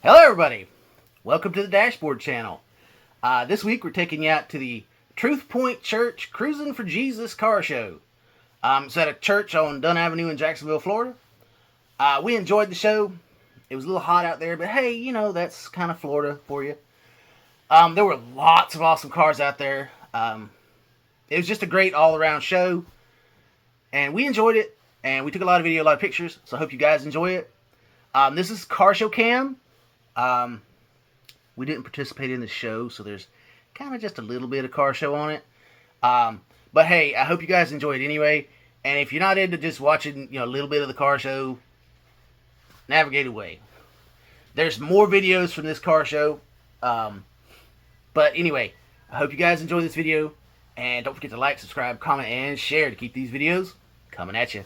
Hello everybody! Welcome to the Dashboard channel. This week we're taking you out to the Truthpoint Church Cruisin for Jesus car show. It's at a church on Dunn Avenue in Jacksonville, Florida. We enjoyed the show. It was a little hot out there, but hey, you know, that's kind of Florida for you. There were lots of awesome cars out there. It was just a great all-around show, and we enjoyed it, and we took a lot of video, a lot of pictures, so I hope you guys enjoy it. This is Car Show Cam. We didn't participate in the show, so there's kind of just a little bit of car show on it. But hey, I hope you guys enjoy it anyway. And if you're not into just watching, a little bit of the car show, navigate away. There's more videos from this car show. But anyway, I hope you guys enjoy this video. And don't forget to like, subscribe, comment, and share to keep these videos coming at you.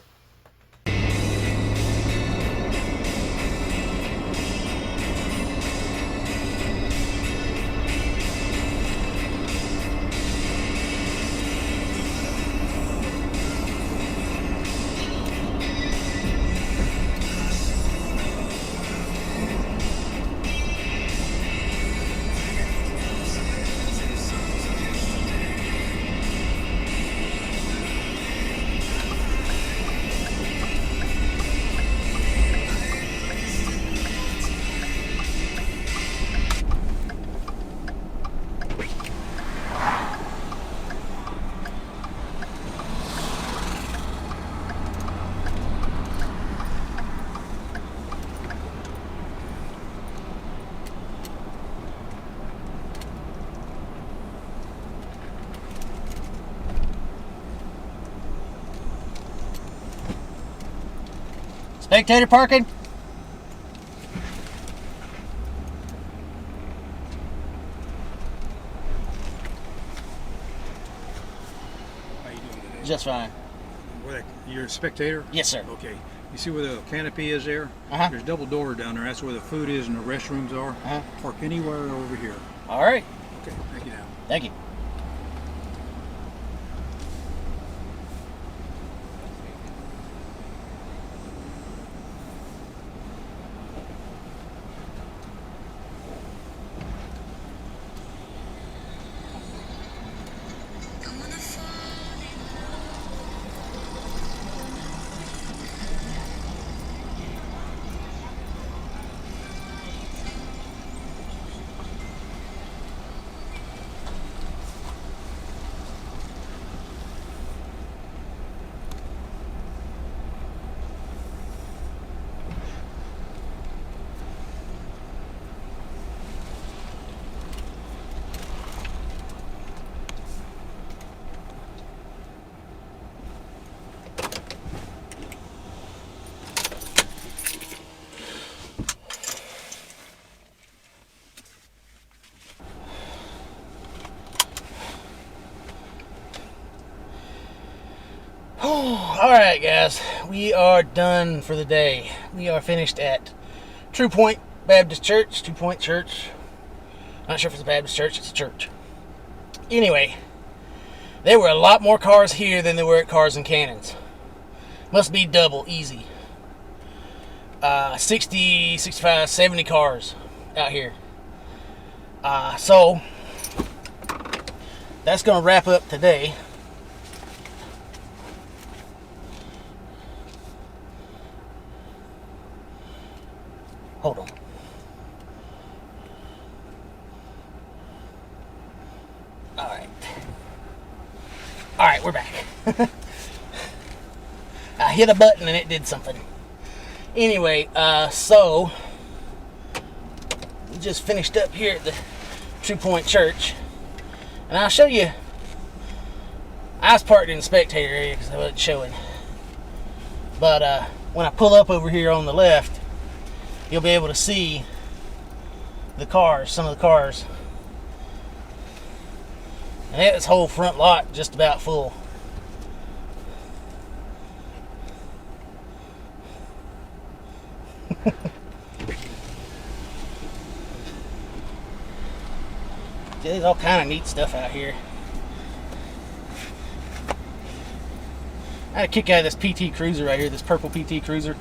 Spectator parking. How you doing today? Just fine. You're a spectator? Yes, sir. Okay. You see where the canopy is there? Uh-huh. There's double door down there. That's where the food is and the restrooms are. Uh-huh. Park anywhere over here. All right. Okay. Thank you now. Thank you. Alright guys, we are done for the day. We are finished at Truthpoint Baptist Church, Truthpoint Church. Not sure if it's a Baptist church, it's a church. Anyway, there were a lot more cars here than there were at Cars and Cannons. Must be double, easy. 60, 65, 70 cars out here. So, that's going to wrap up today. Hold on. Alright, we're back. I hit a button and it did something. Anyway, so we just finished up here at the Truthpoint Church. And I'll show you. I was parked in the spectator area because I wasn't showing. But when I pull up over here on the left, you'll be able to see the cars, some of the cars. And this whole front lot just about full. There's all kind of neat stuff out here. I had a kick out of this PT Cruiser right here, this purple PT Cruiser.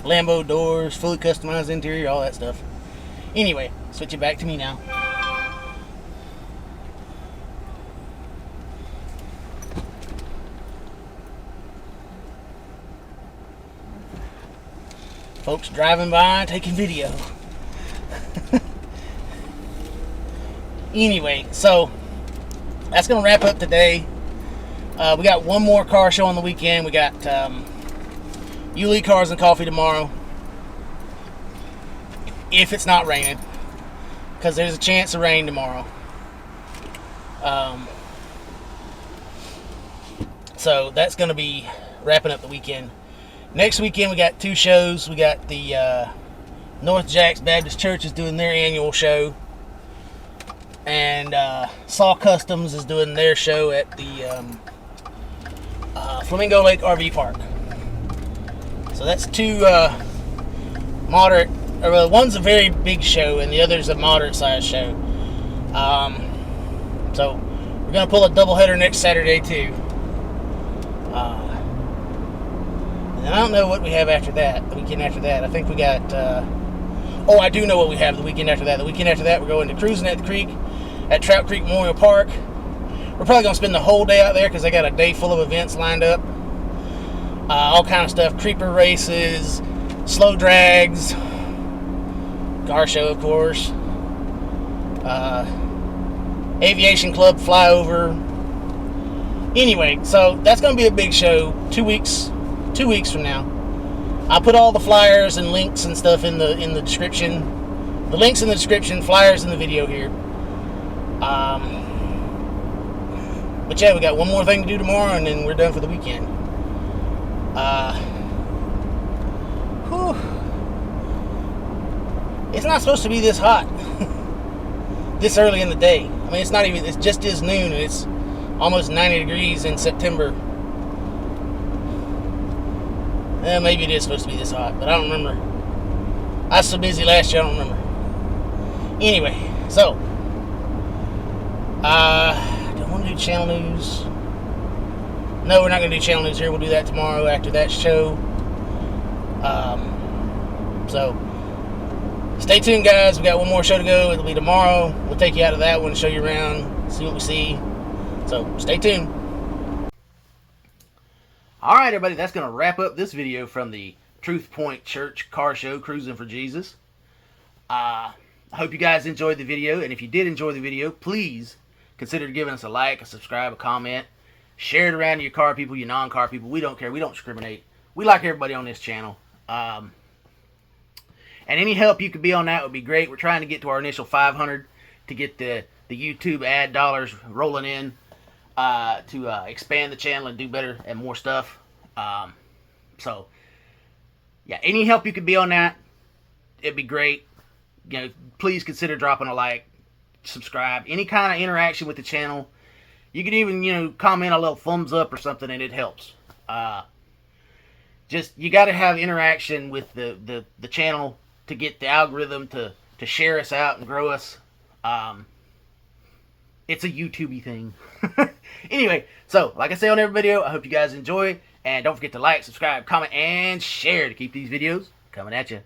Lambo doors, fully customized interior, all that stuff. Anyway, switch it back to me now. Folks driving by, taking video. Anyway, so that's going to wrap up today. We got one more car show on the weekend. We got Yulee Cars and Coffee tomorrow. If it's not raining. Because there's a chance of rain tomorrow. So that's going to be wrapping up the weekend. Next weekend we got two shows. We got the North Jacks Baptist Church is doing their annual show. And Saw Customs is doing their show at the Flamingo Lake RV Park. So that's two moderate, or well, one's a very big show and the other's a moderate sized show. So we're gonna pull a doubleheader next Saturday too. And I don't know what we have after that. The weekend after that, I think we got. I do know what we have the weekend after that. The weekend after that, we're going to cruising at the creek, at Trout Creek Memorial Park. We're probably gonna spend the whole day out there because they got a day full of events lined up. All kind of stuff: creeper races, slow drags, car show, of course, aviation club flyover. Anyway, so that's going to be a big show. 2 weeks from now. I'll put all the flyers and links and stuff in the description. The links in the description, flyers in the video here. But yeah, we got one more thing to do tomorrow, and then we're done for the weekend. It's not supposed to be this hot this early in the day. I mean, it's just is noon, and it's almost 90 degrees in September. Maybe it is supposed to be this hot, but I don't remember. I was so busy last year, I don't remember. Anyway, so do I want to do channel news? No, we're not going to do channel news here. We'll do that tomorrow after that show. So stay tuned, guys. We got one more show to go. It'll be tomorrow. We'll take you out of that one, show you around, see what we see. So stay tuned. Alright, everybody, that's going to wrap up this video from the Truthpoint Church Car Show Cruising for Jesus. I hope you guys enjoyed the video, and if you did enjoy the video, please consider giving us a like, a subscribe, a comment. Share it around to your car people, your non-car people. We don't care. We don't discriminate. We like everybody on this channel. And any help you could be on that would be great. We're trying to get to our initial 500 to get the YouTube ad dollars rolling in. To expand the channel and do better and more stuff. So, yeah, any help you could be on that, it'd be great. Please consider dropping a like, subscribe, any kind of interaction with the channel. You can even, comment a little thumbs up or something, and it helps. You got to have interaction with the channel to get the algorithm to share us out and grow us. It's a YouTube-y thing. Anyway, so like I say on every video, I hope you guys enjoy. And don't forget to like, subscribe, comment, and share to keep these videos coming at you.